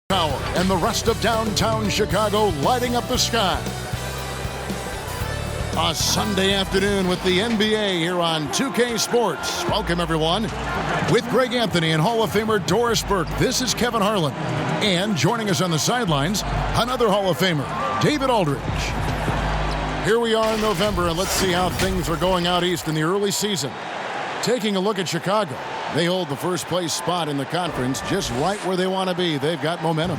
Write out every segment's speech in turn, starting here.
Tower and the rest of downtown Chicago lighting up the sky. A Sunday afternoon with the NBA here on 2K Sports. Welcome, everyone. With Greg Anthony and Hall of Famer Doris Burke, this is Kevin Harlan. And joining us on the sidelines, another Hall of Famer, David Aldridge. Here we are in November, and let's see how things are going out east in the early season. Taking a look at Chicago. They hold the first place spot in the conference just right where they want to be. They've got momentum.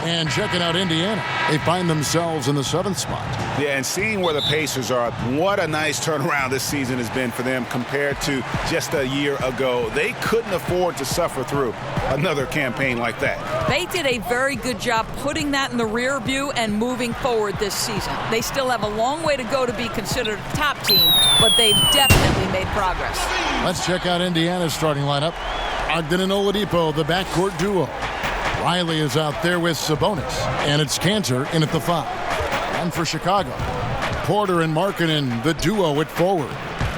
And checking out Indiana, they find themselves in the 7th spot. Yeah, and seeing where the Pacers are, what a nice turnaround this season has been for them compared to just a year ago. They couldn't afford to suffer through another campaign like that. They did a very good job putting that in the rear view and moving forward this season. They still have a long way to go to be considered a top team, but they've definitely made progress. Let's check out Indiana's starting lineup. Ogden and Oladipo, the backcourt duo. Riley is out there with Sabonis, and it's Cantor in at the 5. And for Chicago, Porter and Markkanen, the duo at forward.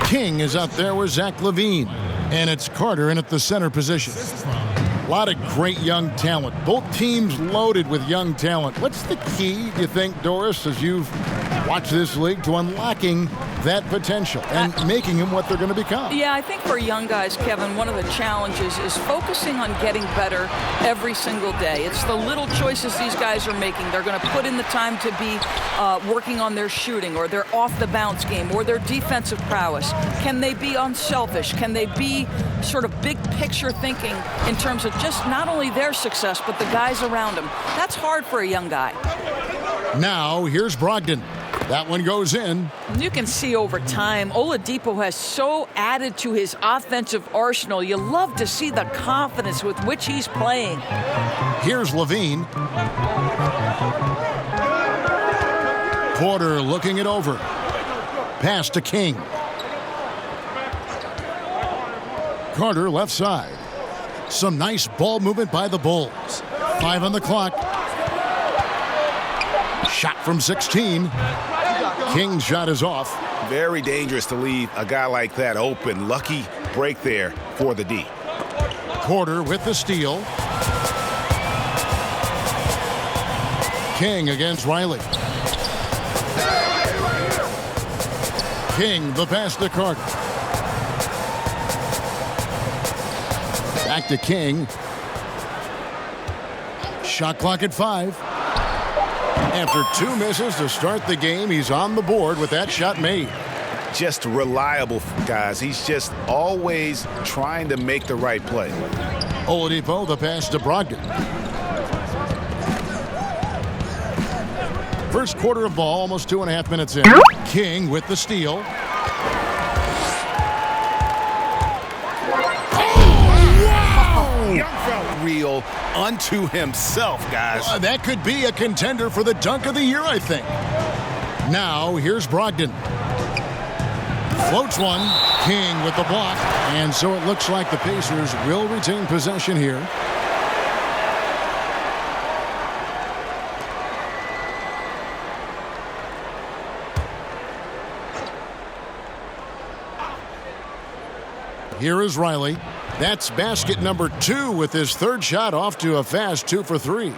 King is out there with Zach LaVine, and it's Carter in at the center position. A lot of great young talent. Both teams loaded with young talent. What's the key, do you think, Doris, as you've watched this league, to unlocking that potential and making them what they're going to become? Yeah, I think for young guys, Kevin, one of the challenges is focusing on getting better every single day. It's the little choices these guys are making. They're going to put in the time to be working on their shooting or their off-the-bounce game or their defensive prowess. Can they be unselfish? Can they be sort of big picture thinking in terms of just not only their success, but the guys around them? That's hard for a young guy. Now, here's Brogdon. That one goes in. You can see over time, Oladipo has so added to his offensive arsenal. You love to see the confidence with which he's playing. Here's LaVine. Porter looking it over. Pass to King. Carter left side. Some nice ball movement by the Bulls. 5 on the clock. Shot from 16. King's shot is off. Very dangerous to leave a guy like that open. Lucky break there for the D. Porter with the steal. King against Riley. King, the pass to Carter. Back to King. Shot clock at 5. After 2 misses to start the game, he's on the board with that shot made. Just reliable, guys. He's just always trying to make the right play. Oladipo, the pass to Brogdon. First quarter of ball, almost 2.5 minutes in. King with the steal. Real unto himself, guys. That could be a contender for the dunk of the year, I think. Now, here's Brogdon. Floats one. King with the block. And so it looks like the Pacers will retain possession here. Here is Riley. That's basket number 2 with his third shot off to a fast 2 for 3.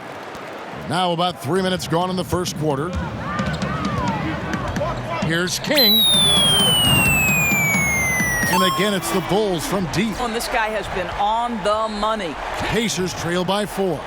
Now about 3 minutes gone in the first quarter. Here's King. And again, it's the Bulls from deep. And this guy has been on the money. Pacers trail by 4.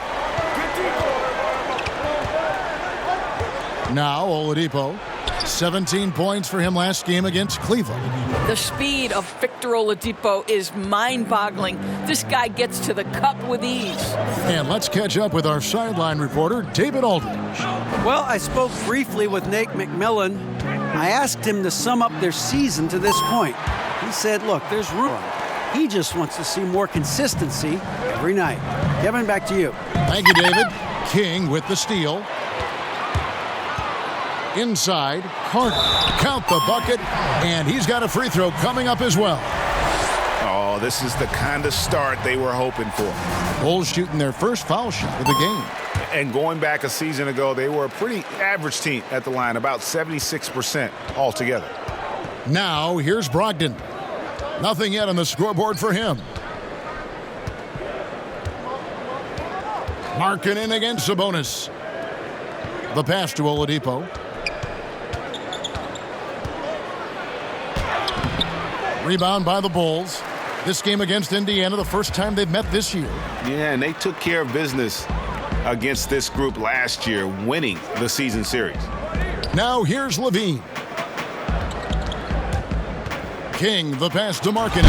Now Oladipo. 17 points for him last game against Cleveland. The speed of Victor Oladipo is mind-boggling. This guy gets to the cup with ease. And let's catch up with our sideline reporter, David Aldridge. Well, I spoke briefly with Nate McMillan. I asked him to sum up their season to this point. He said, look, there's room. He just wants to see more consistency every night. Kevin, back to you. Thank you, David. King with the steal. Inside, Carter. Count the bucket, and he's got a free throw coming up as well. Oh, this is the kind of start they were hoping for. Bulls shooting their first foul shot of the game. And going back a season ago, they were a pretty average team at the line, about 76% altogether. Now, here's Brogdon. Nothing yet on the scoreboard for him. Markkanen against Sabonis. The pass to Oladipo. Rebound by the Bulls. This game against Indiana, the first time they've met this year. Yeah, and they took care of business against this group last year, winning the season series. Now here's Levine. King, the pass to Markkanen.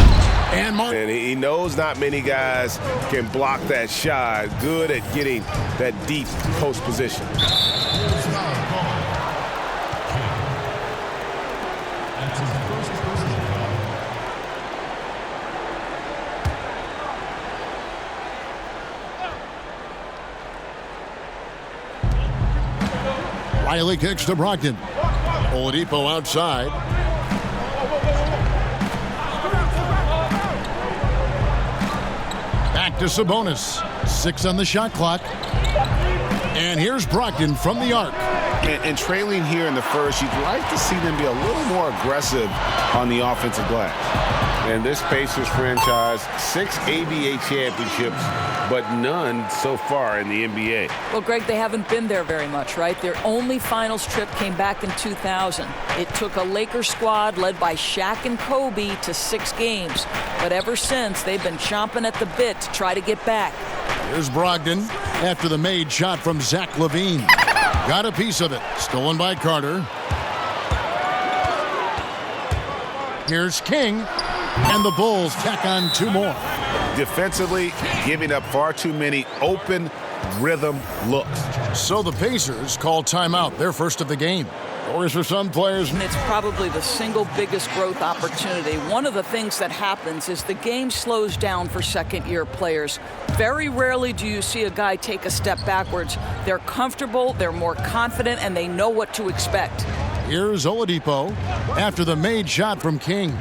And he knows not many guys can block that shot. Good at getting that deep post position. Riley kicks to Brogdon. Oladipo outside. Back to Sabonis. 6 on the shot clock. And here's Brogdon from the arc. And trailing here in the first, you'd like to see them be a little more aggressive on the offensive glass. And this Pacers franchise, 6 ABA championships, but none so far in the NBA. Well, Greg, they haven't been there very much, right? Their only finals trip came back in 2000. It took a Lakers squad led by Shaq and Kobe to 6 games. But ever since, they've been chomping at the bit to try to get back. Here's Brogdon after the made shot from Zach LaVine. Got a piece of it. Stolen by Carter. Here's King. And the Bulls tack on 2 more. Defensively, giving up far too many open rhythm looks. So the Pacers call timeout, their first of the game. Or for some players, It's probably the single biggest growth opportunity. One of the things that happens is the game slows down for second-year players. Very rarely do you see a guy take a step backwards. They're comfortable, they're more confident, and they know what to expect. here's Oladipo after the made shot from King.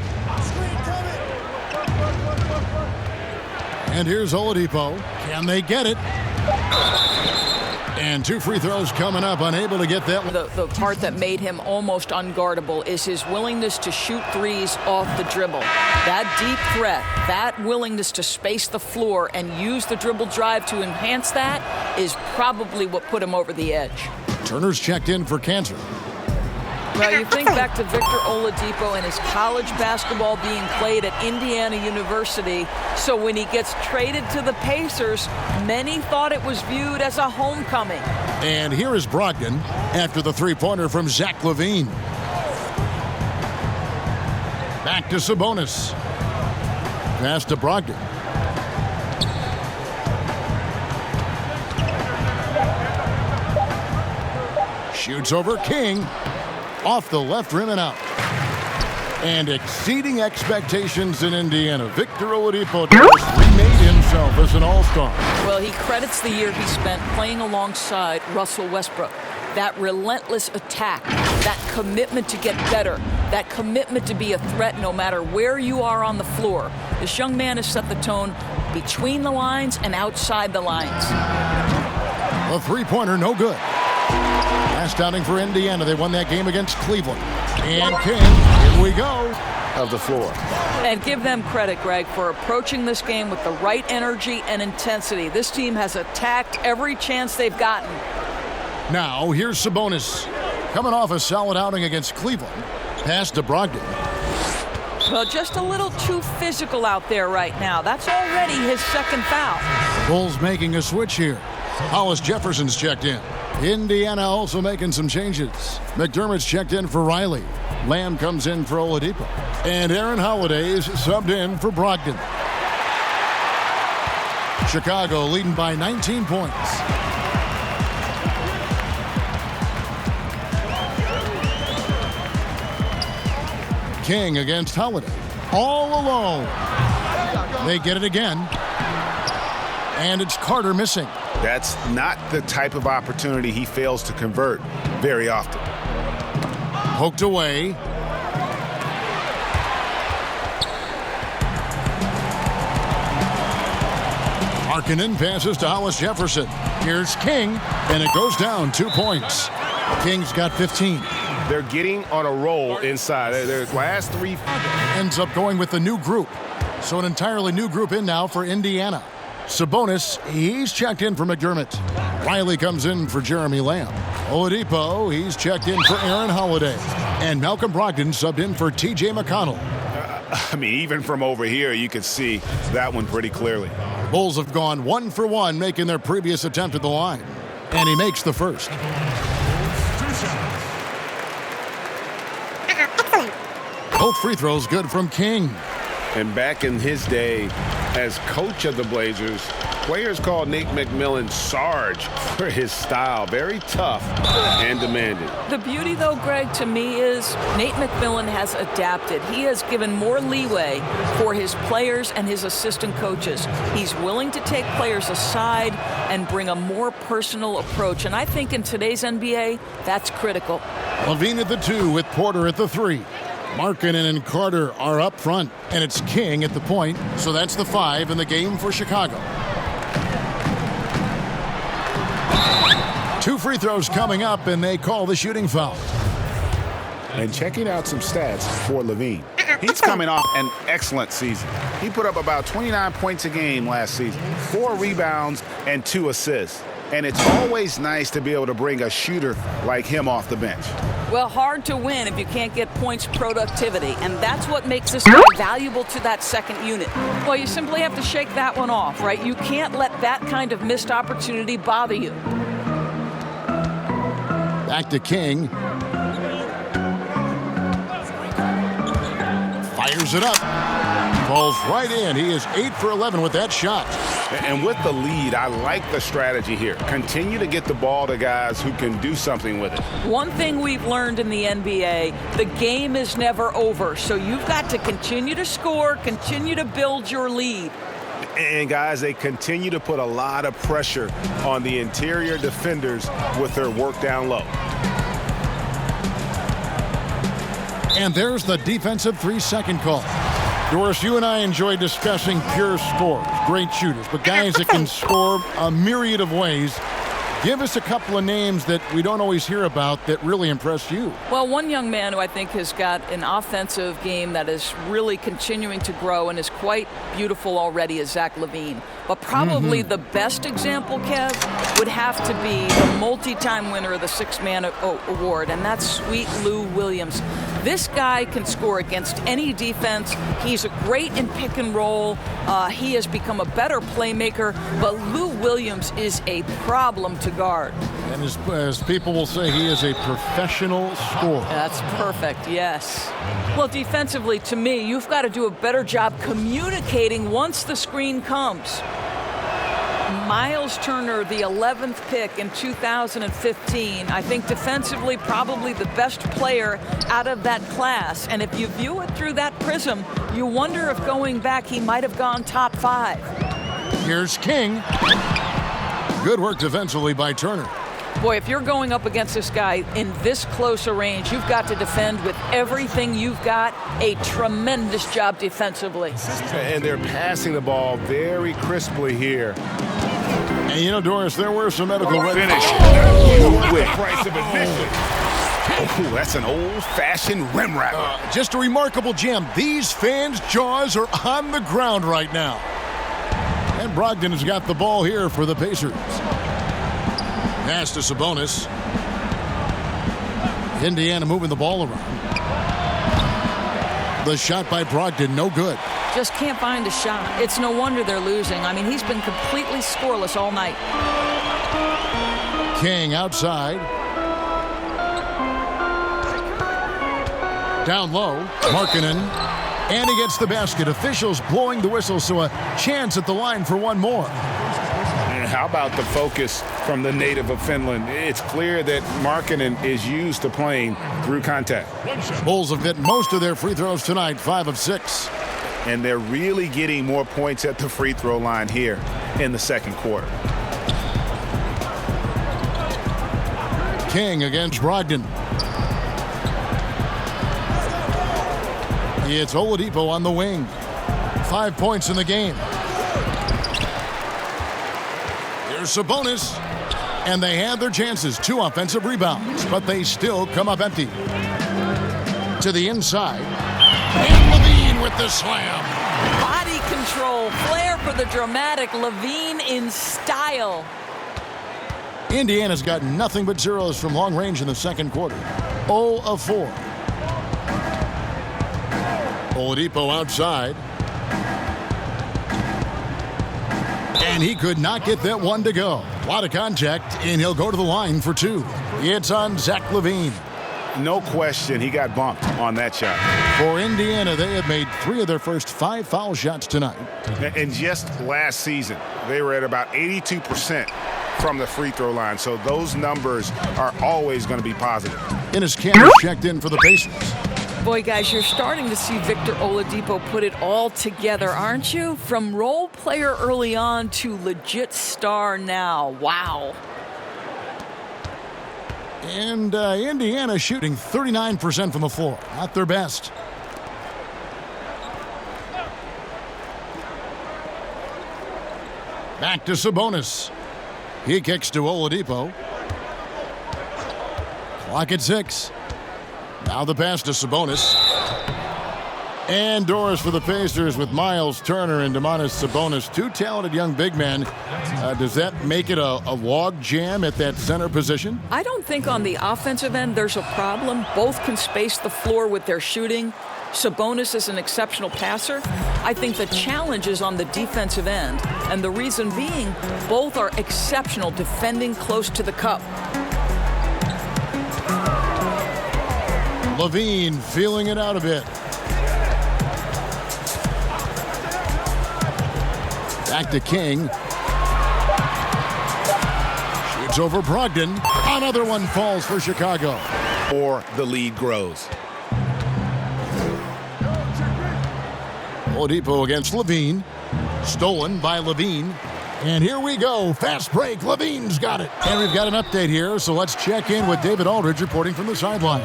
And here's Oladipo. Can they get it? And 2 free throws coming up, unable to get that. The part that made him almost unguardable is his willingness to shoot threes off the dribble. That deep threat, that willingness to space the floor and use the dribble drive to enhance that is probably what put him over the edge. Turner's checked in for Cantor. Well, you think back to Victor Oladipo and his college basketball being played at Indiana University. So when he gets traded to the Pacers, many thought it was viewed as a homecoming. And here is Brogdon after the three-pointer from Zach LaVine. Back to Sabonis. Pass to Brogdon. Shoots over King. Off the left rim and out. And exceeding expectations in Indiana, Victor Oladipo remade himself as an all-star. Well, he credits the year he spent playing alongside Russell Westbrook. That relentless attack, that commitment to get better, that commitment to be a threat no matter where you are on the floor. This young man has set the tone between the lines and outside the lines. A three-pointer, no good. Last outing for Indiana. They won that game against Cleveland. And King, here we go. Of the floor. And give them credit, Greg, for approaching this game with the right energy and intensity. This team has attacked every chance they've gotten. Now, here's Sabonis. Coming off a solid outing against Cleveland. Pass to Brogdon. Well, just a little too physical out there right now. That's already his second foul. Bulls making a switch here. Hollis Jefferson's checked in. Indiana also making some changes. McDermott's checked in for Riley. Lamb comes in for Oladipo. And Aaron Holiday's subbed in for Brogdon. Chicago leading by 19 points. King against Holiday. All alone. They get it again. And it's Carter missing. That's not the type of opportunity he fails to convert very often. Poked away. Markkanen passes to Hollis Jefferson. Here's King, and it goes down 2 points. King's got 15. They're getting on a roll inside. Their last 3 Ends up going with the new group. So an entirely new group in now for Indiana. Sabonis, he's checked in for McDermott. Riley comes in for Jeremy Lamb. Oladipo, he's checked in for Aaron Holiday. And Malcolm Brogdon subbed in for T.J. McConnell. I mean, even from over here, you could see that one pretty clearly. Bulls have gone 1 for 1, making their previous attempt at the line. And he makes the first. Both free throws good from King. And back in his day as coach of the Blazers, players called Nate McMillan Sarge for his style. Very tough and demanding. The beauty, though, Greg, to me is Nate McMillan has adapted. He has given more leeway for his players and his assistant coaches. He's willing to take players aside and bring a more personal approach. And I think in today's NBA, that's critical. Levine at the 2 with Porter at the 3. Markkanen and Carter are up front, and it's King at the point, so that's the 5 in the game for Chicago. 2 free throws coming up, and they call the shooting foul. And checking out some stats for Levine. He's coming off an excellent season. He put up about 29 points a game last season, 4 rebounds and 2 assists. And it's always nice to be able to bring a shooter like him off the bench. Well, hard to win if you can't get points productivity, and that's what makes this guy valuable to that second unit. Well, you simply have to shake that one off, right? You can't let that kind of missed opportunity bother you. Back to King. Fires it up. Falls right in. He is 8 for 11 with that shot. And with the lead, I like the strategy here. Continue to get the ball to guys who can do something with it. One thing we've learned in the NBA, the game is never over. So you've got to continue to score, continue to build your lead. And guys, they continue to put a lot of pressure on the interior defenders with their work down low. And there's the defensive 3-second call. Doris, you and I enjoy discussing pure scorers, great shooters, but guys that can score a myriad of ways. Give us a couple of names that we don't always hear about that really impressed you. Well, one young man who I think has got an offensive game that is really continuing to grow and is quite beautiful already is Zach LaVine. But probably the best example, Kev, would have to be the multi-time winner of the Six-Man Award, and that's Sweet Lou Williams. This guy can score against any defense. He's great in pick and roll. He has become a better playmaker, but Lou Williams is a problem to guard. And as people will say, he is a professional scorer. That's perfect, yes. Well, defensively, to me, you've got to do a better job communicating once the screen comes. Miles Turner, the 11th pick in 2015. I think defensively probably the best player out of that class. And if you view it through that prism, you wonder if going back he might have gone top 5. Here's King. Good work defensively by Turner. Boy, if you're going up against this guy in this close a range, you've got to defend with everything you've got. A tremendous job defensively. And they're passing the ball very crisply here. And you know, Doris, there were some medical Finish with price of admission. Oh, that's an old-fashioned rim wrapper. Just a remarkable jam. These fans' jaws are on the ground right now. And Brogdon has got the ball here for the Pacers. Pass to Sabonis. Indiana moving the ball around. The shot by Brogdon, no good. Just can't find a shot. It's no wonder they're losing. I mean, he's been completely scoreless all night. King outside. Down low, Markkanen. And he gets the basket. Officials blowing the whistle, so a chance at the line for one more. And how about the focus from the native of Finland? It's clear that Markkanen is used to playing through contact. Bulls have hit most of their free throws tonight, 5 of 6. And they're really getting more points at the free throw line here in the second quarter. King against Brogdon. It's Oladipo on the wing. 5 points in the game. Here's Sabonis. And they had their chances. 2 offensive rebounds, but they still come up empty. To the inside. And Levine with the slam. Body control. Flair for the dramatic. Levine in style. Indiana's got nothing but zeros from long range in the second quarter. 0 of 4. Oladipo outside. And he could not get that one to go. A lot of contact, and he'll go to the line for 2. It's on Zach LaVine. No question, he got bumped on that shot. For Indiana, they have made 3 of their first 5 foul shots tonight. And just last season, they were at about 82% from the free throw line. So those numbers are always going to be positive. Enes Kanter checked in for the Pacers. Boy, guys, you're starting to see Victor Oladipo put it all together, aren't you? From role player early on to legit star now. Wow. And Indiana shooting 39% from the floor. Not their best. Back to Sabonis. He kicks to Oladipo. Clock at 6. Now the pass to Sabonis. And Doris for the Pacers with Miles Turner and Domantas Sabonis. 2 talented young big men. Does that make it a log jam at that center position? I don't think on the offensive end there's a problem. Both can space the floor with their shooting. Sabonis is an exceptional passer. I think the challenge is on the defensive end. And the reason being, both are exceptional defending close to the cup. LaVine feeling it out a bit. Back to King. Shoots over Brogdon. Another one falls for Chicago. Or the lead grows. Oladipo against LaVine. Stolen by LaVine. And here we go. Fast break. LaVine's got it. And we've got an update here, so let's check in with David Aldridge reporting from the sideline.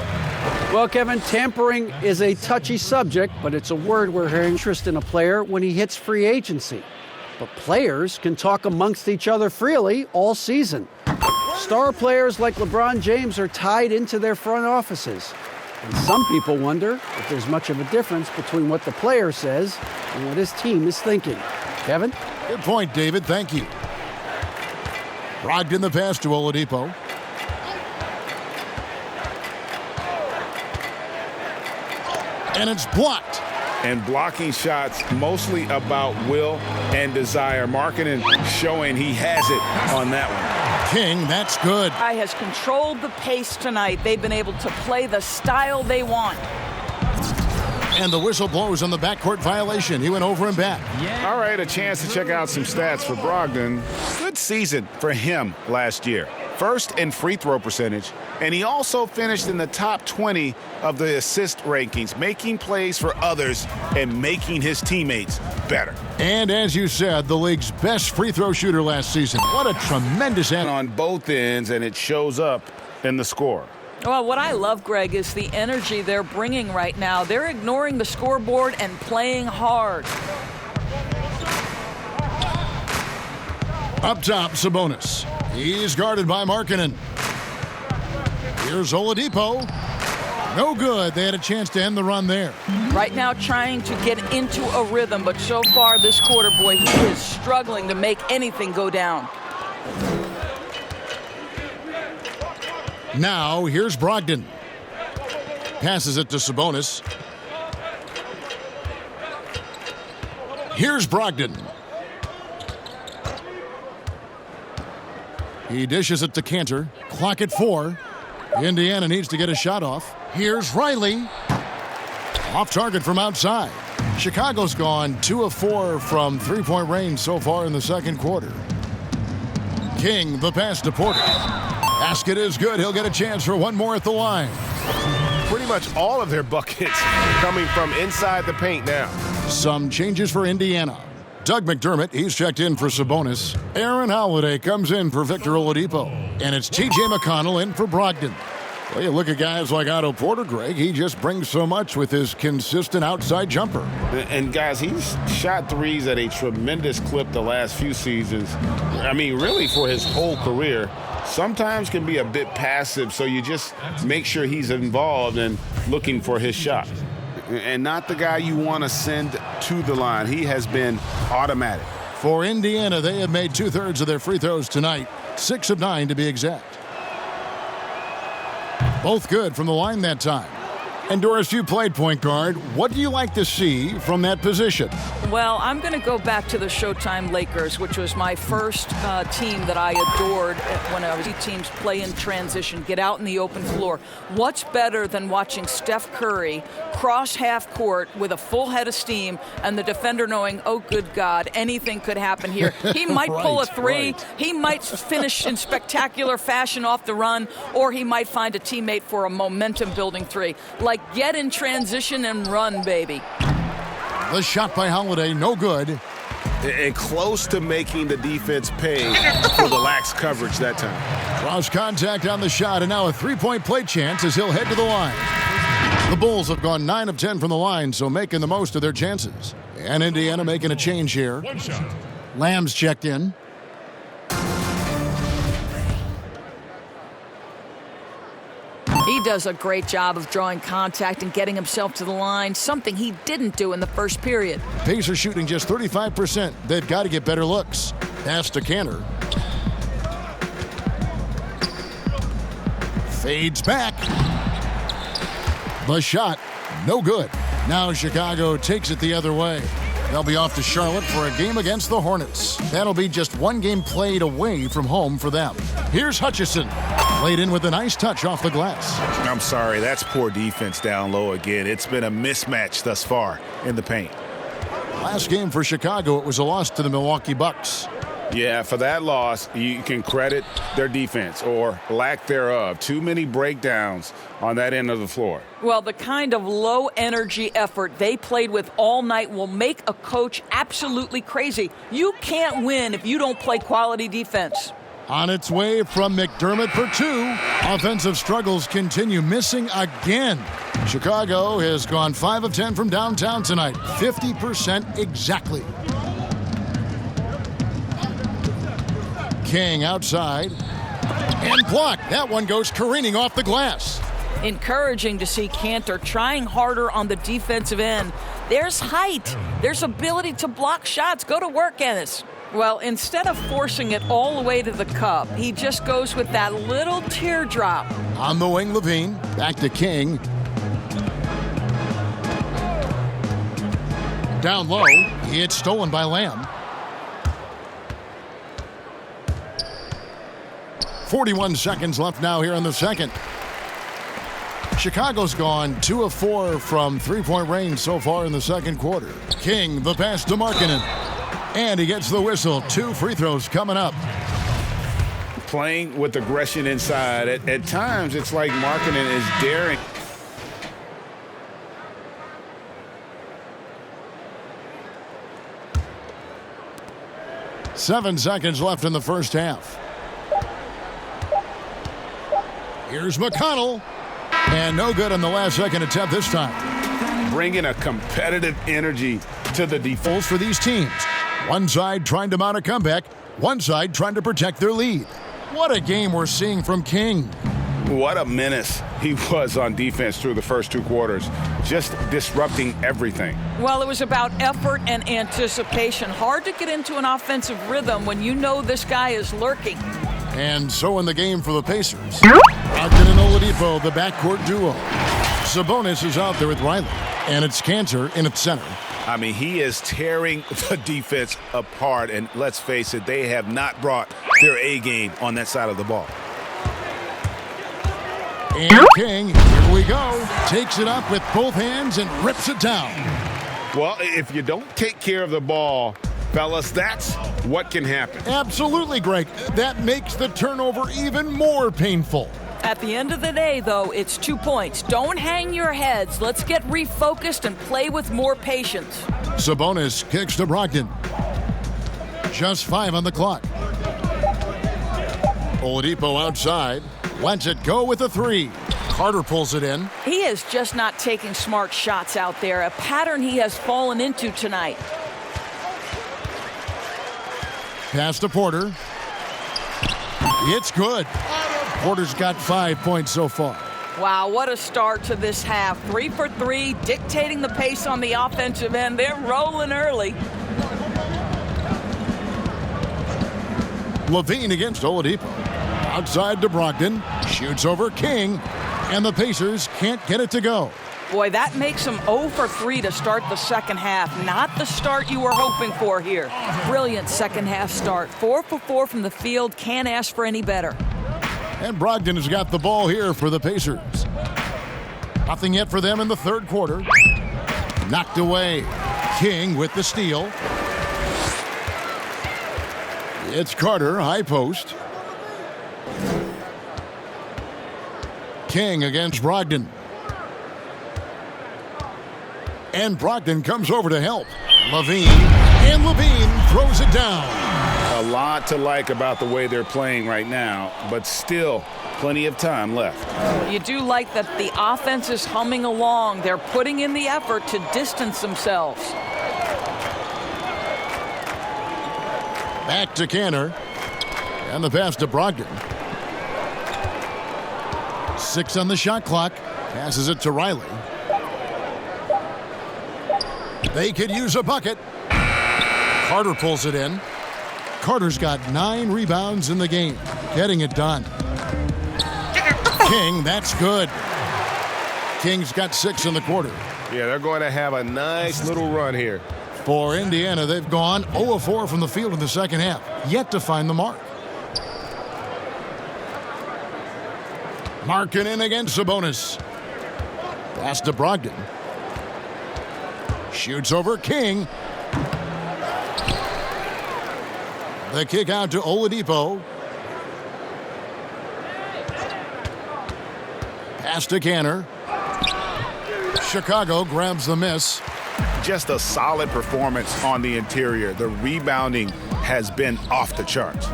Well, Kevin, tampering is a touchy subject, but it's a word we're hearing interest in a player when he hits free agency. But players can talk amongst each other freely all season. Star players like LeBron James are tied into their front offices. And some people wonder if there's much of a difference between what the player says and what his team is thinking. Kevin? Good point, David. Thank you. Brogdon the pass to Oladipo. And it's blocked. And blocking shots mostly about will and desire. Markkanen showing he has it on that one. King, that's good. Guy has controlled the pace tonight. They've been able to play the style they want. And the whistle blows on the backcourt violation. He went over and back. All right, a chance to check out some stats for Brogdon. Good season for him last year. First in free throw percentage, and he also finished in the top 20 of the assist rankings, making plays for others and making his teammates better. And as you said, the league's best free throw shooter last season. What a tremendous end. On both ends, and it shows up in the score. Well, what I love, Greg, is the energy they're bringing right now. They're ignoring the scoreboard and playing hard. Up top, Sabonis. He's guarded by Markkanen. Here's Oladipo. No good. They had a chance to end the run there. Right now trying to get into a rhythm, but so far this quarter, boy, he is struggling to make anything go down. Now, here's Brogdon. Passes it to Sabonis. Here's Brogdon. He dishes it to Kanter. Clock at 4. Indiana needs to get a shot off. Here's Riley. Off target from outside. Chicago's gone 2 of 4 from three-point range so far in the second quarter. King, the pass to Porter. Basket is good. He'll get a chance for one more at the line. Pretty much all of their buckets coming from inside the paint now. Some changes for Indiana. Doug McDermott, he's checked in for Sabonis. Aaron Holiday comes in for Victor Oladipo. And it's T.J. McConnell in for Brogdon. Well, you look at guys like Otto Porter, Greg. He just brings so much with his consistent outside jumper. And guys, he's shot threes at a tremendous clip the last few seasons. I mean, really for his whole career. Sometimes can be a bit passive, so you just make sure he's involved and looking for his shot. and not the guy you want to send to the line. He has been automatic. For Indiana, they have made 2/3 of their free throws tonight, 6 of 9 to be exact. Both good from the line that time. And Doris, you played point guard. What do you like to see from that position? Well, I'm going to go back to the Showtime Lakers, which was my first team that I adored when I was teams play in transition, get out in the open floor. What's better than watching Steph Curry cross half court with a full head of steam and the defender knowing, oh, good God, anything could happen here. He might pull a three. Right. He might finish in spectacular fashion off the run, or he might find a teammate for a momentum-building three. Like, get in transition and run, baby. The shot by Holiday, no good. And close to making the defense pay for the lax coverage that time. Cross contact on the shot, and now a three-point play chance as he'll head to the line. The Bulls have gone 9 of 10 from the line, so making the most of their chances. And Indiana making a change here. Lamb's checked in. He does a great job of drawing contact and getting himself to the line, something he didn't do in the first period. Pacers shooting just 35%. They've got to get better looks. Pass to Kanter. Fades back. The shot, no good. Now Chicago takes it the other way. They'll be off to Charlotte for a game against the Hornets. That'll be just one game played away from home for them. Here's Hutchison. Played in with a nice touch off the glass. I'm sorry, that's poor defense down low again. It's been a mismatch thus far in the paint. Last game for Chicago, it was a loss to the Milwaukee Bucks. Yeah, for that loss, you can credit their defense or lack thereof. Too many breakdowns on that end of the floor. Well, the kind of low-energy effort they played with all night will make a coach absolutely crazy. You can't win if you don't play quality defense. On its way from McDermott for 2. Offensive struggles continue, missing again. Chicago has gone 5 of 10 from downtown tonight, 50% exactly. King outside and blocked. That one goes careening off the glass. Encouraging to see Kanter trying harder on the defensive end. There's height. There's ability to block shots. Go to work, Ennis. Well, instead of forcing it all the way to the cup, he just goes with that little teardrop. On the wing, Levine. Back to King. Down low. It's stolen by Lamb. 41 seconds left now here in the second. Chicago's gone 2 of 4 from three-point range so far in the second quarter. King, the pass to Markkanen. And he gets the whistle. 2 free throws coming up. Playing with aggression inside. At times, it's like Markkanen is daring. Seven seconds left in the first half. Here's McConnell. And no good on the last second attempt this time. Bringing a competitive energy to the defense For these teams. One side trying to mount a comeback. One side trying to protect their lead. What a game we're seeing from King. What a menace he was on defense through the first 2 quarters. Just disrupting everything. Well, it was about effort and anticipation. Hard to get into an offensive rhythm when you know this guy is lurking. And so in the game for the Pacers. Ogden and Oladipo, the backcourt duo. Sabonis is out there with Riley. And it's Kanter in at center. I mean, he is tearing the defense apart. And let's face it, they have not brought their A game on that side of the ball. And King, here we go. Takes it up with both hands and rips it down. Well, if you don't take care of the ball, fellas, that's what can happen. Absolutely, Greg. That makes the turnover even more painful. At the end of the day, though, it's 2 points. Don't hang your heads. Let's get refocused and play with more patience. Sabonis kicks to Brogdon. Just 5 on the clock. Oladipo outside. Lets it go with a 3. Carter pulls it in. He is just not taking smart shots out there, a pattern he has fallen into tonight. Pass to Porter. It's good. Porter's got 5 points so far. Wow, what a start to this half. 3 for 3, dictating the pace on the offensive end. They're rolling early. Levine against Oladipo. Outside to Brogdon. Shoots over King. And the Pacers can't get it to go. Boy, that makes them 0 for 3 to start the second half. Not the start you were hoping for here. Brilliant second half start. 4 for 4 from the field. Can't ask for any better. And Brogdon has got the ball here for the Pacers. Nothing yet for them in the third quarter. Knocked away. King with the steal. It's Carter, high post. King against Brogdon. And Brogdon comes over to help. Levine. And Levine throws it down. A lot to like about the way they're playing right now, but still plenty of time left. You do like that the offense is humming along. They're putting in the effort to distance themselves. Back to Cantor. And the pass to Brogdon. 6 on the shot clock. Passes it to Riley. They could use a bucket. Carter pulls it in. Carter's got 9 rebounds in the game. Getting it done. King, that's good. King's got 6 in the quarter. Yeah, they're going to have a nice little run here. For Indiana, they've gone 0 of 4 from the field in the second half. Yet to find the mark. Marking in against Sabonis. Pass to Brogdon. Shoots over King. The kick out to Oladipo. Pass to Cantor. Chicago grabs the miss. Just a solid performance on the interior. The rebounding has been off the charts.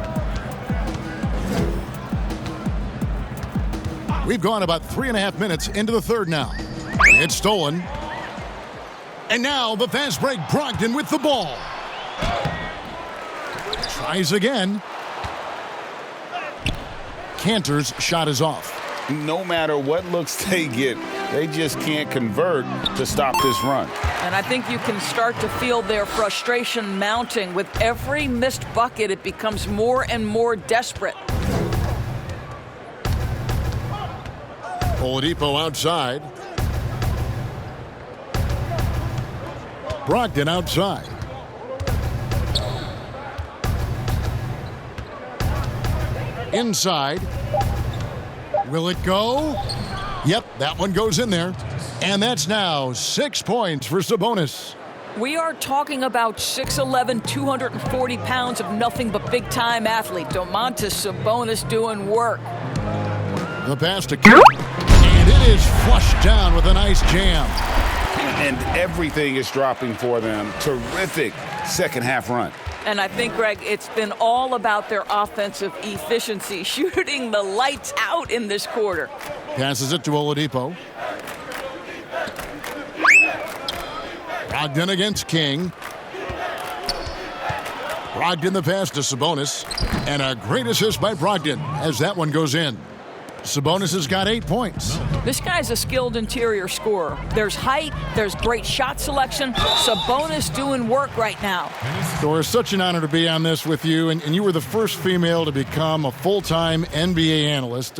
We've gone about 3.5 minutes into the third now. It's stolen. And now the fast break. Brogdon with the ball. Tries again. Cantor's shot is off. No matter what looks they get, they just can't convert to stop this run. And I think you can start to feel their frustration mounting. With every missed bucket, it becomes more and more desperate. Oladipo outside. Brogdon outside. Inside. Will it go? Yep, that one goes in there. And that's now 6 points for Sabonis. We are talking about 6'11", 240 pounds of nothing but big-time athlete. Domantas Sabonis doing work. The pass to King. And it is flushed down with a nice jam. And everything is dropping for them. Terrific second half run. And I think, Greg, it's been all about their offensive efficiency, shooting the lights out in this quarter. Passes it to Oladipo. Brogdon against King. Brogdon the pass to Sabonis. And a great assist by Brogdon as that one goes in. Sabonis has got 8 points. This guy's a skilled interior scorer. There's height, there's great shot selection. Sabonis doing work right now. So it's such an honor to be on this with you, and you were the first female to become a full-time NBA analyst,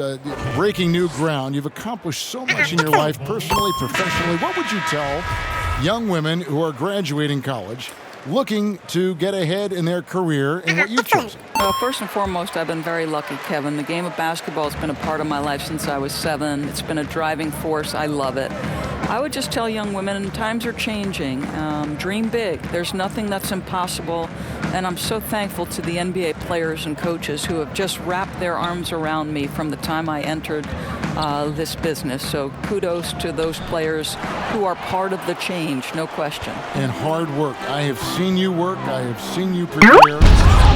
breaking new ground. You've accomplished so much in your life, personally, professionally. What would you tell young women who are graduating college, looking to get ahead in their career in what you've chosen? Well, first and foremost, I've been very lucky, Kevin. The game of basketball has been a part of my life since I was 7. It's been a driving force. I love it. I would just tell young women, times are changing. Dream big. There's nothing that's impossible. And I'm so thankful to the NBA players and coaches who have just wrapped their arms around me from the time I entered this business. So kudos to those players who are part of the change, no question. And hard work. I have seen you work. I have seen you prepare.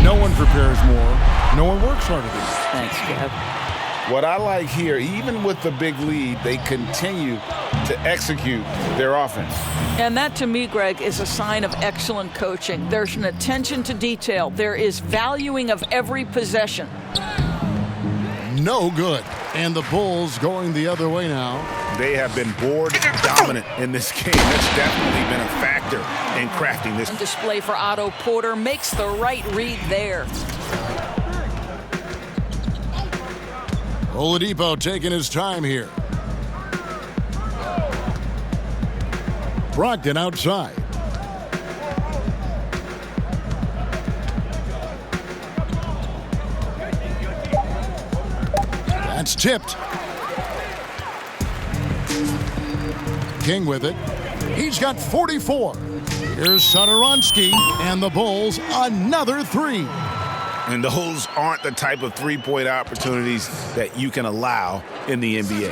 No one prepares more. No one works harder than you. Thanks, Kev. What I like here, even with the big lead, they continue to execute their offense. And that, to me, Greg, is a sign of excellent coaching. There's an attention to detail. There is valuing of every possession. No good. And the Bulls going the other way now. They have been board dominant in this game. That's definitely been a factor in crafting this. Display for Otto Porter makes the right read there. Oladipo taking his time here. Brogdon outside. That's tipped. King with it. He's got 44. Here's Satoransky, and the Bulls another three. And those aren't the type of three-point opportunities that you can allow in the NBA.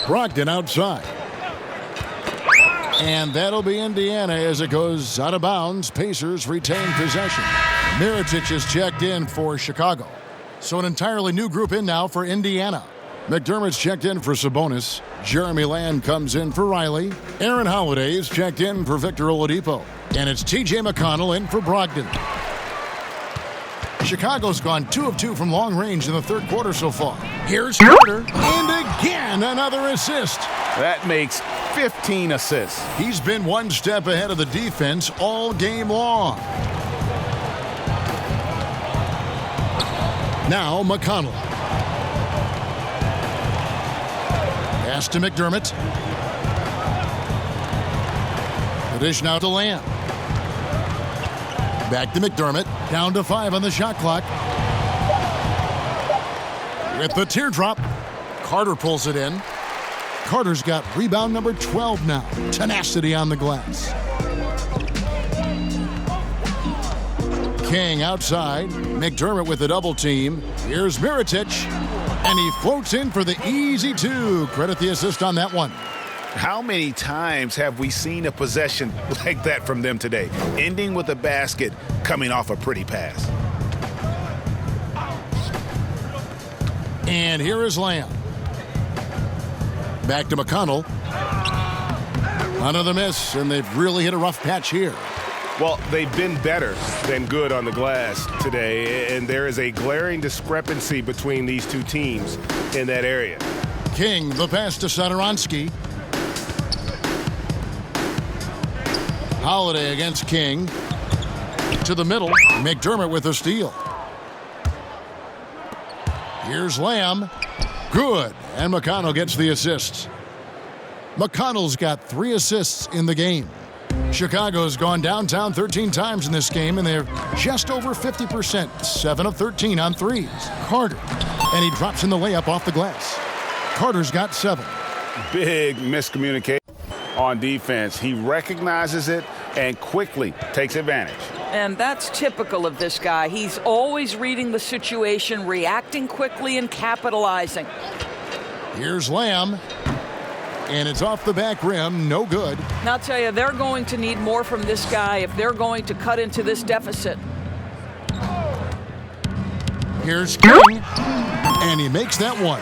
Brogdon outside. And that'll be Indiana as it goes out of bounds. Pacers retain possession. Mirotic is checked in for Chicago. So an entirely new group in now for Indiana. McDermott's checked in for Sabonis. Jeremy Lamb comes in for Riley. Aaron Holiday's checked in for Victor Oladipo. And it's T.J. McConnell in for Brogdon. Chicago's gone 2 of 2 from long range in the third quarter so far. Here's Carter, and again another assist. That makes 15 assists. He's been one step ahead of the defense all game long. Now McConnell. Pass to McDermott. The dish now to Lamb. Back to McDermott. Down to 5 on the shot clock. With the teardrop, Carter pulls it in. Carter's got rebound number 12 now. Tenacity on the glass. King outside. McDermott with the double team. Here's Mirotic. And he floats in for the easy 2. Credit the assist on that one. How many times have we seen a possession like that from them today? Ending with a basket, coming off a pretty pass. And here is Lamb. Back to McConnell. Another miss, and they've really hit a rough patch here. Well, they've been better than good on the glass today, and there is a glaring discrepancy between these two teams in that area. King, the pass to Satoransky. Holiday against King. To the middle. McDermott with a steal. Here's Lamb. Good. And McConnell gets the assist. McConnell's got 3 assists in the game. Chicago's gone downtown 13 times in this game, and they're just over 50%. 7 of 13 on threes. Carter. And he drops in the layup off the glass. Carter's got 7. Big miscommunication on defense. He recognizes it and quickly takes advantage. And that's typical of this guy. He's always reading the situation, reacting quickly, and capitalizing. Here's Lamb. And it's off the back rim. No good. Now, I'll tell you, they're going to need more from this guy if they're going to cut into this deficit. Here's King. And he makes that one.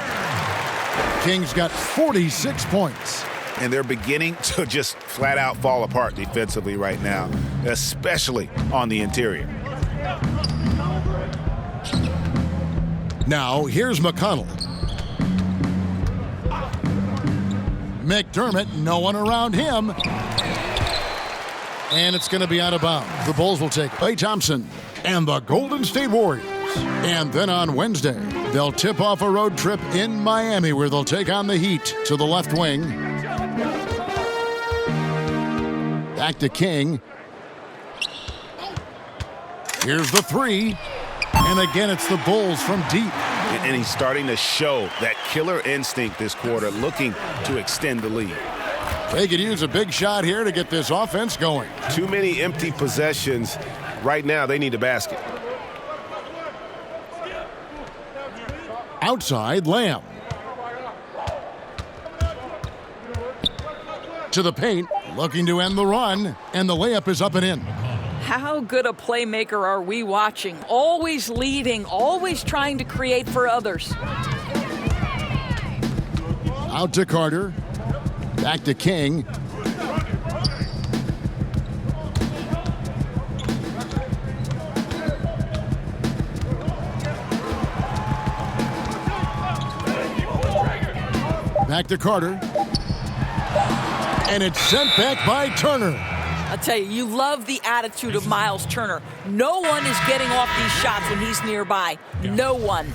King's got 46 points. And they're beginning to just flat out fall apart defensively right now, especially on the interior. Now, here's McConnell. McDermott, no one around him. And it's going to be out of bounds. The Bulls will take Klay Thompson and the Golden State Warriors. And then on Wednesday, they'll tip off a road trip in Miami where they'll take on the Heat to the left wing. Back to King. Here's the 3. And again, it's the Bulls from deep. And he's starting to show that killer instinct this quarter, looking to extend the lead. They could use a big shot here to get this offense going. Too many empty possessions. Right now, they need a basket. Outside, Lamb. To the paint, looking to end the run, and the layup is up and in. How good a playmaker are we watching? Always leading, always trying to create for others. Out to Carter. Back to King. Back to Carter. And it's sent back by Turner. I tell you, you love the attitude of Miles Turner. No one is getting off these shots when he's nearby. No one.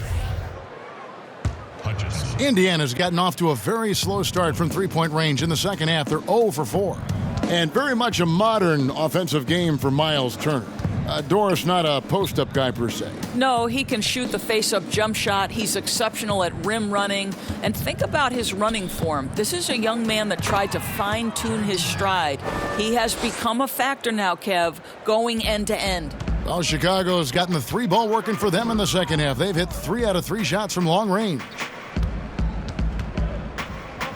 Indiana's gotten off to a very slow start from three-point range in the second half. They're 0 for 4. And very much a modern offensive game for Miles Turner. Doris, not a post-up guy per se. No, he can shoot the face-up jump shot. He's exceptional at rim running. And think about his running form. This is a young man that tried to fine-tune his stride. He has become a factor now, Kev, going end-to-end. Well, Chicago's gotten the three ball working for them in the second half. They've hit 3 out of 3 shots from long range.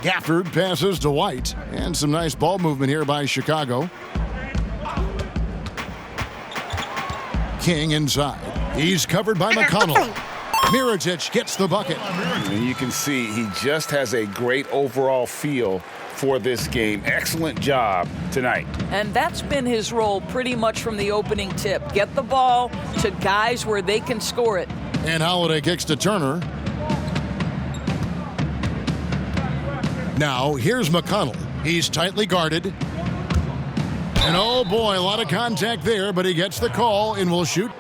Gafford passes to White. And some nice ball movement here by Chicago. King inside. He's covered by McConnell. Mirotic gets the bucket. And you can see he just has a great overall feel for this game. Excellent job tonight. And that's been his role pretty much from the opening tip. Get the ball to guys where they can score it. And Holiday kicks to Turner. Now, here's McConnell. He's tightly guarded. And oh boy, a lot of contact there, but he gets the call and will shoot.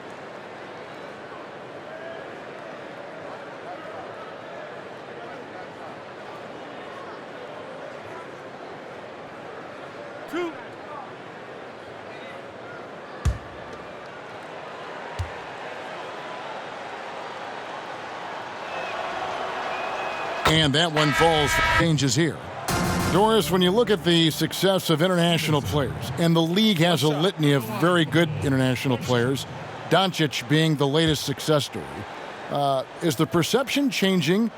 And that one falls. Changes here. Doris, when you look at the success of international players, and the league has a litany of very good international players, Doncic being the latest success story, is the perception changing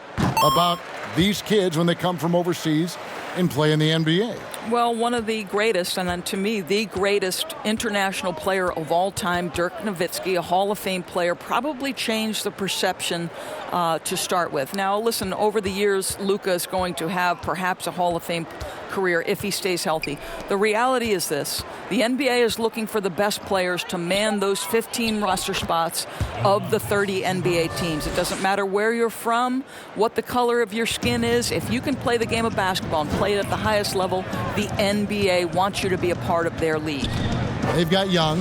about these kids when they come from overseas and play in the NBA? Well, one of the greatest, and then to me, the greatest international player of all time, Dirk Nowitzki, a Hall of Fame player, probably changed the perception to start with. Now, listen, over the years, Luka is going to have perhaps a Hall of Fame career if he stays healthy. The reality is this. The NBA is looking for the best players to man those 15 roster spots of the 30 NBA teams. It doesn't matter where you're from, what the color of your skin is. If you can play the game of basketball and play it at the highest level, the NBA wants you to be a part of their league. They've got Young,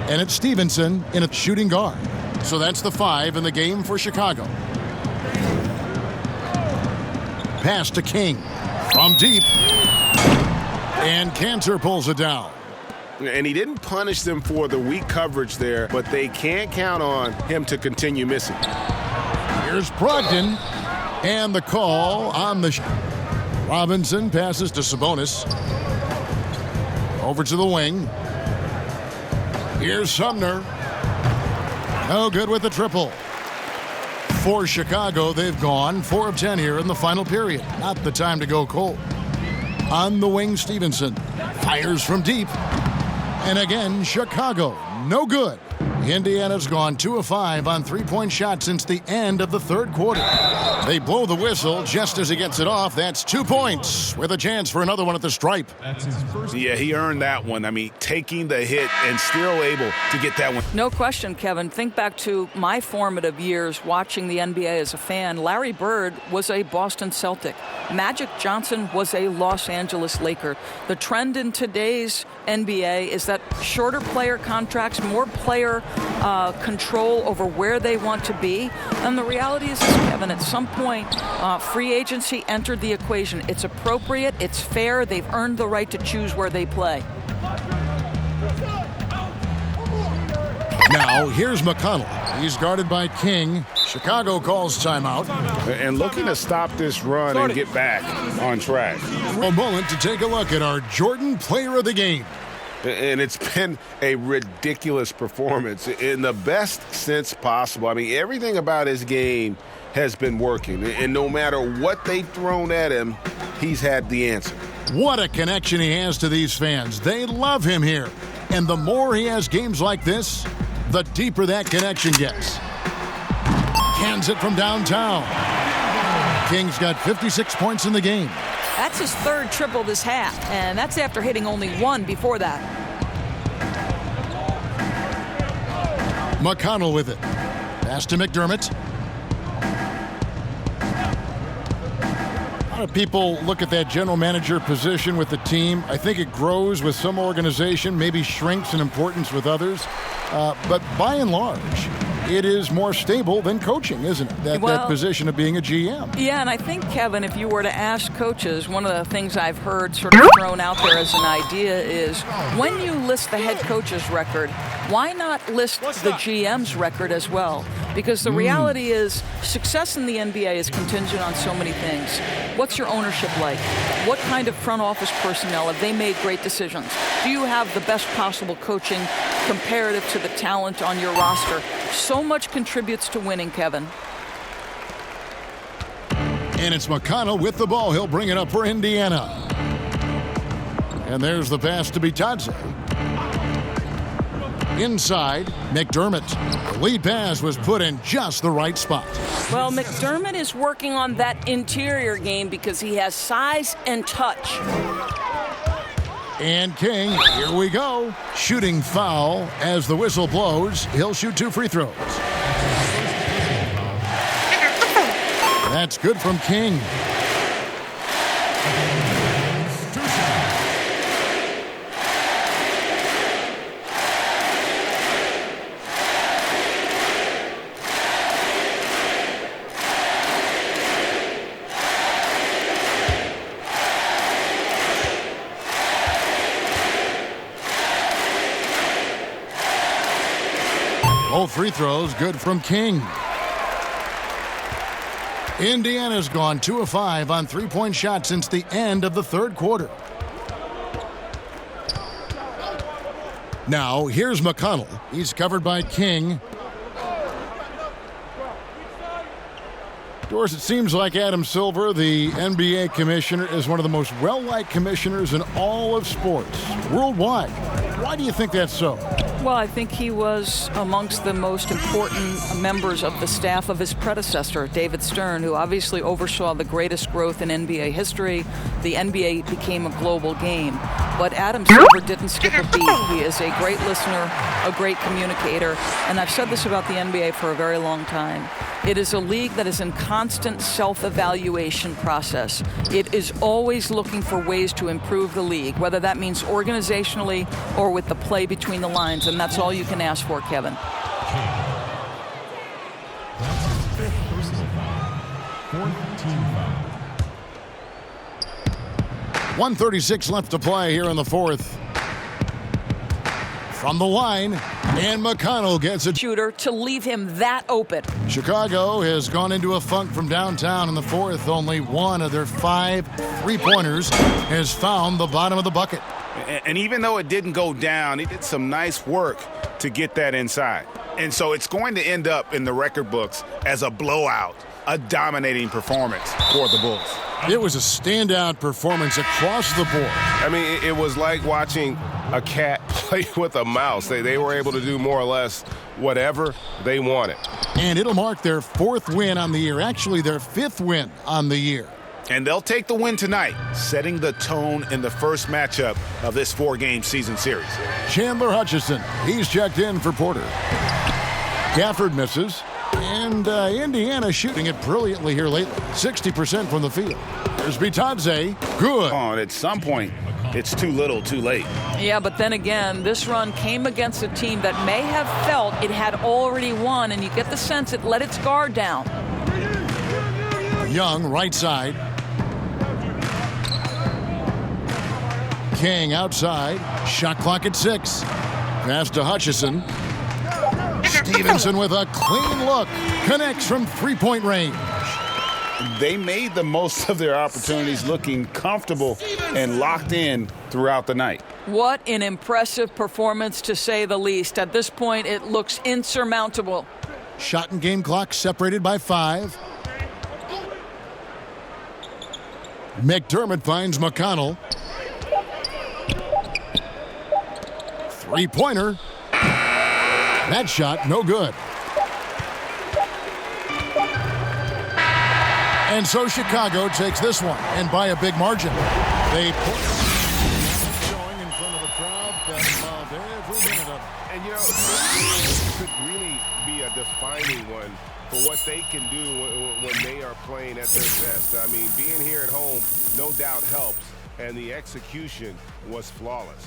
and it's Stevenson in a shooting guard. So that's the 5 in the game for Chicago. Pass to King from deep. And Cantor pulls it down. And he didn't punish them for the weak coverage there, but they can't count on him to continue missing. Here's Brogdon. And the call on the Robinson passes to Sabonis. Over to the wing. Here's Sumner. No good with the triple. For Chicago, they've gone 4 of 10 here in the final period. Not the time to go cold. On the wing, Stevenson fires from deep. And again, Chicago, no good. Indiana's gone 2 of 5 on three-point shots since the end of the third quarter. They blow the whistle just as he gets it off. That's 2 points with a chance for another one at the stripe. That's his first. Yeah, he earned that one. I mean, taking the hit and still able to get that one. No question, Kevin. Think back to my formative years watching the NBA as a fan. Larry Bird was a Boston Celtic. Magic Johnson was a Los Angeles Laker. The trend in today's NBA is that shorter player contracts, more player control over where they want to be. And the reality is this, Kevin, at some point, free agency entered the equation. It's appropriate, it's fair, they've earned the right to choose where they play. Now, here's McConnell. He's guarded by King. Chicago calls timeout. And looking to stop this run and get back on track. A moment to take a look at our Jordan Player of the Game. And it's been a ridiculous performance in the best sense possible. I mean, everything about his game has been working. And no matter what they've thrown at him, he's had the answer. What a connection he has to these fans. They love him here. And the more he has games like this, the deeper that connection gets. Cans it from downtown. King's got 56 points in the game. That's his third triple this half, and that's after hitting only 1 before that. McConnell with it. Pass to McDermott. lot of people look at that general manager position with the team. I think it grows with some organization, maybe shrinks in importance with others. But by and large, it is more stable than coaching, isn't it? That position of being a GM. Yeah, and I think, Kevin, if you were to ask coaches, one of the things I've heard sort of thrown out there as an idea is when you list the head coach's record, why not list the GM's record as well? Because the reality is success in the NBA is contingent on so many things. What's your ownership like? What kind of front office personnel? Have they made great decisions? Do you have the best possible coaching comparative to the talent on your roster? So much contributes to winning, Kevin. And it's McConnell with the ball. He'll bring it up for Indiana. And there's the pass to Bitadze. Inside, McDermott. The lead pass was put in just the right spot. Well, McDermott is working on that interior game because he has size and touch. And King, here we go. Shooting foul as the whistle blows. He'll shoot 2 free throws. That's good from King. Both free throws good from King. Indiana's gone 2 of 5 on three-point shots since the end of the third quarter. Now, here's McConnell. He's covered by King. Doris, it seems like Adam Silver, the NBA commissioner, is one of the most well-liked commissioners in all of sports, worldwide. Why do you think that's so? Well, I think he was amongst the most important members of the staff of his predecessor, David Stern, who obviously oversaw the greatest growth in NBA history. The NBA became a global game. But Adam Silver didn't skip a beat. He is a great listener, a great communicator, and I've said this about the NBA for a very long time. It is a league that is in constant self-evaluation process. It is always looking for ways to improve the league, whether that means organizationally or with the play between the lines, and that's all you can ask for, Kevin. That's his 5th personal foul. 4th team foul. 1:36 left to play here in the fourth. From the line, and McConnell gets a shooter to leave him that open. Chicago has gone into a funk from downtown in the fourth. Only one of their 5 three-pointers has found the bottom of the bucket. And even though it didn't go down, he did some nice work to get that inside. And so it's going to end up in the record books as a blowout, a dominating performance for the Bulls. It was a standout performance across the board. I mean, it was like watching a cat play with a mouse. They were able to do more or less whatever they wanted. And it'll mark their 4th win on the year, actually their 5th win on the year. And they'll take the win tonight, setting the tone in the first matchup of this 4-game season series. Chandler Hutchison, he's checked in for Porter. Gafford misses. And Indiana shooting it brilliantly here lately. 60% from the field. There's Bitadze. Good. And at some point, it's too little, too late. Yeah, but then again, this run came against a team that may have felt it had already won, and you get the sense it let its guard down. Young, right side. King outside. Shot clock at 6. Pass to Hutchison. Stevenson with a clean look. Connects from three-point range. They made the most of their opportunities, looking comfortable and locked in throughout the night. What an impressive performance, to say the least. At this point, it looks insurmountable. Shot and game clock separated by 5. McDermott finds McConnell. Three-pointer. That shot, no good. And so Chicago takes this one, and by a big margin. They put showing in front of the crowd that loved every minute of it. And, you know, this could really be a finding one for what they can do when they are playing at their best. I mean, being here at home no doubt helps, and the execution was flawless.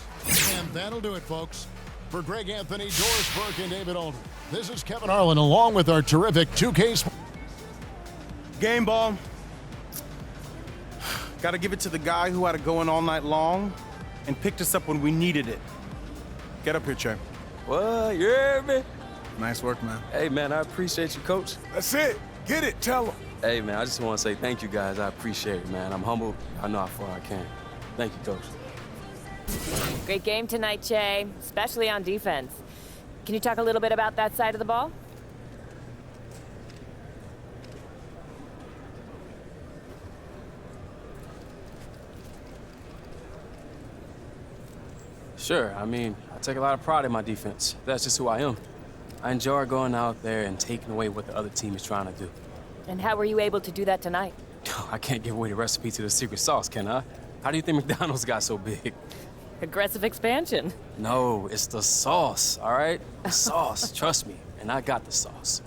And that'll do it, folks. For Greg Anthony, Doris Burke, and David Older, this is Kevin Harlan along with our terrific 2K. Game ball. Got to give it to the guy who had it going all night long and picked us up when we needed it. Get up here, Che. What? You hear me? Nice work, man. Hey, man, I appreciate you, Coach. That's it. Get it. Tell them. Hey, man, I just want to say thank you, guys. I appreciate it, man. I'm humbled. I know how far I can. Thank you, Coach. Great game tonight, Che, especially on defense. Can you talk a little bit about that side of the ball? Sure, I mean, I take a lot of pride in my defense. That's just who I am. I enjoy going out there and taking away what the other team is trying to do. And how were you able to do that tonight? I can't give away the recipe to the secret sauce, can I? How do you think McDonald's got so big? Aggressive expansion. No, it's the sauce, all right? The sauce, trust me. And I got the sauce.